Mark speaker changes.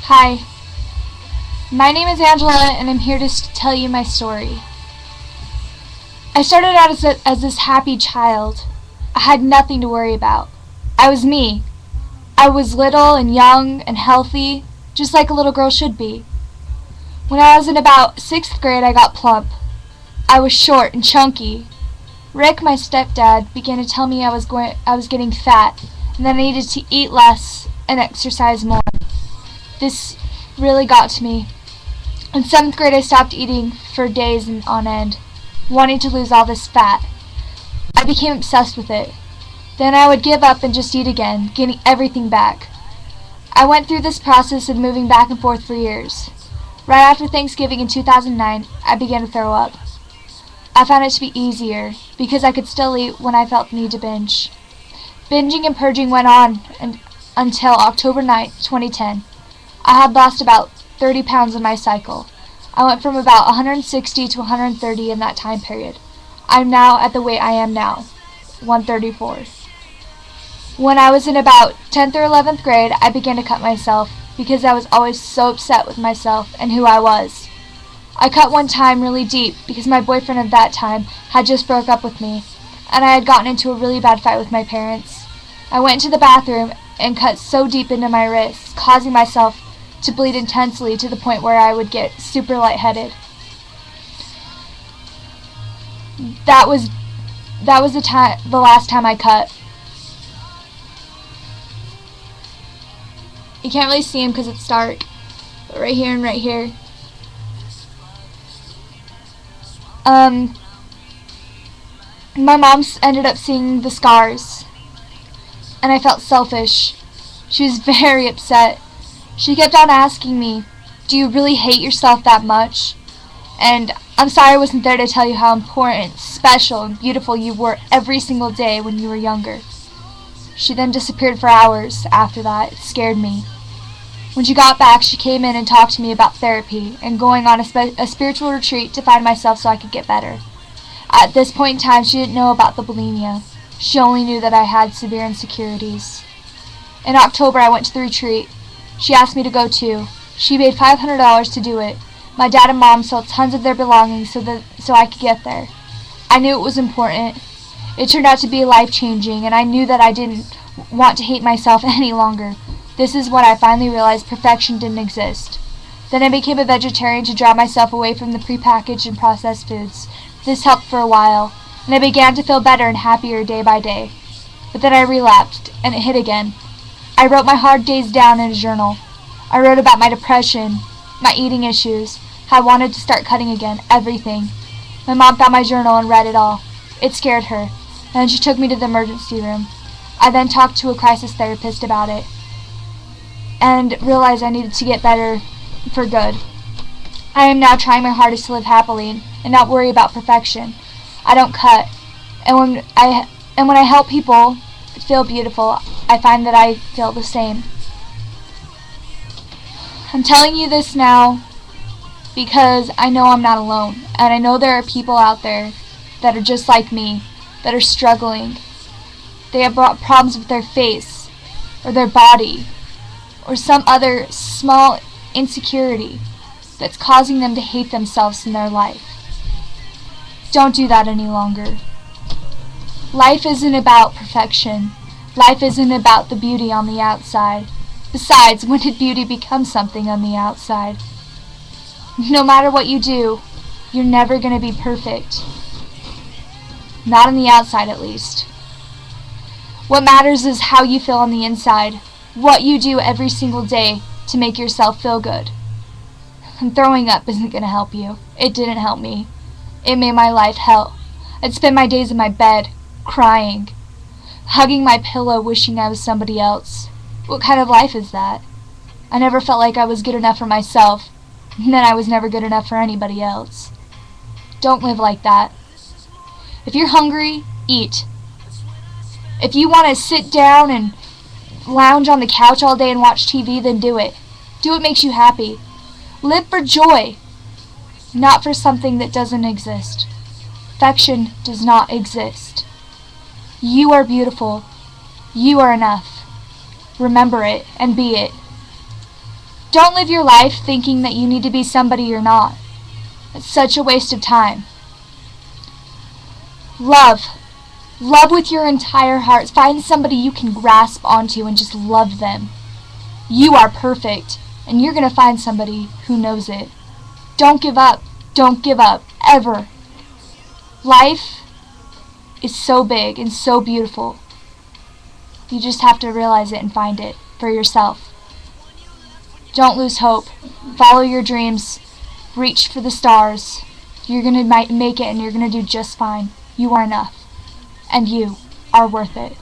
Speaker 1: Hi, my name is Angela and I'm here to tell you my story. I started out as this happy child. I had nothing to worry about. I was me. I was little and young and healthy, just like a little girl should be. When I was in about 6th grade, I got plump. I was short and chunky. Rick, my stepdad, began to tell me I was getting fat and that I needed to eat less and exercise more. This really got to me. In 7th grade, I stopped eating for days on end, wanting to lose all this fat. I became obsessed with it. Then I would give up and just eat again, getting everything back. I went through this process of moving back and forth for years. Right after Thanksgiving in 2009, I began to throw up. I found it to be easier because I could still eat when I felt the need to binge. Binging and purging went on until October 9th, 2010. I had lost about 30 pounds in my cycle. I went from about 160 to 130 in that time period. I'm now at the weight I am now, 134. When I was in about 10th or 11th grade, I began to cut myself because I was always so upset with myself and who I was. I cut one time really deep because my boyfriend at that time had just broke up with me, and I had gotten into a really bad fight with my parents. I went into the bathroom and cut so deep into my wrists, causing myself to bleed intensely to the point where I would get super lightheaded. That was the last time I cut. You can't really see him because it's dark, but right here and right here. My mom ended up seeing the scars, and I felt selfish. She was very upset. She kept on asking me, "Do you really hate yourself that much?" And I'm sorry I wasn't there to tell you how important, special, and beautiful you were every single day when you were younger. She then disappeared for hours after that. It scared me. When she got back, she came in and talked to me about therapy and going on a spiritual retreat to find myself so I could get better. At this point in time, she didn't know about the bulimia. She only knew that I had severe insecurities. In October, I went to the retreat. She asked me to go too. She paid $500 to do it. My dad and mom sold tons of their belongings so I could get there. I knew it was important. It turned out to be life-changing, and I knew that I didn't want to hate myself any longer. This is when I finally realized perfection didn't exist. Then I became a vegetarian to draw myself away from the prepackaged and processed foods. This helped for a while, and I began to feel better and happier day by day. But then I relapsed, and it hit again. I wrote my hard days down in a journal. I wrote about my depression, my eating issues, how I wanted to start cutting again, everything. My mom found my journal and read it all. It scared her, and then she took me to the emergency room. I then talked to a crisis therapist about it, and realized I needed to get better for good. I am now trying my hardest to live happily and not worry about perfection. I don't cut, and when I help people feel beautiful, I find that I feel the same. I'm telling you this now because I know I'm not alone, and I know there are people out there that are just like me, that are struggling. They have problems with their face, or their body, or some other small insecurity that's causing them to hate themselves in their life. Don't do that any longer. Life isn't about perfection. Life isn't about the beauty on the outside. Besides, when did beauty become something on the outside? No matter what you do, you're never going to be perfect. Not on the outside, at least. What matters is how you feel on the inside. What you do every single day to make yourself feel good. And throwing up isn't going to help you. It didn't help me. It made my life hell. I'd spend my days in my bed, crying, hugging my pillow, wishing I was somebody else. What kind of life is that? I never felt like I was good enough for myself, and then I was never good enough for anybody else. Don't live like that. If you're hungry, eat. If you want to sit down and lounge on the couch all day and watch TV, then do it. Do what makes you happy. Live for joy, not for something that doesn't exist. Perfection does not exist. You are beautiful. You are enough. Remember it and be it. Don't live your life thinking that you need to be somebody you're not. It's such a waste of time. Love. Love with your entire heart. Find somebody you can grasp onto and just love them. You are perfect, and you're going to find somebody who knows it. Don't give up. Don't give up. Ever. Life is so big and so beautiful. You just have to realize it and find it for yourself. Don't lose hope. Follow your dreams. Reach for the stars. You're going to make it, and you're going to do just fine. You are enough. And you are worth it.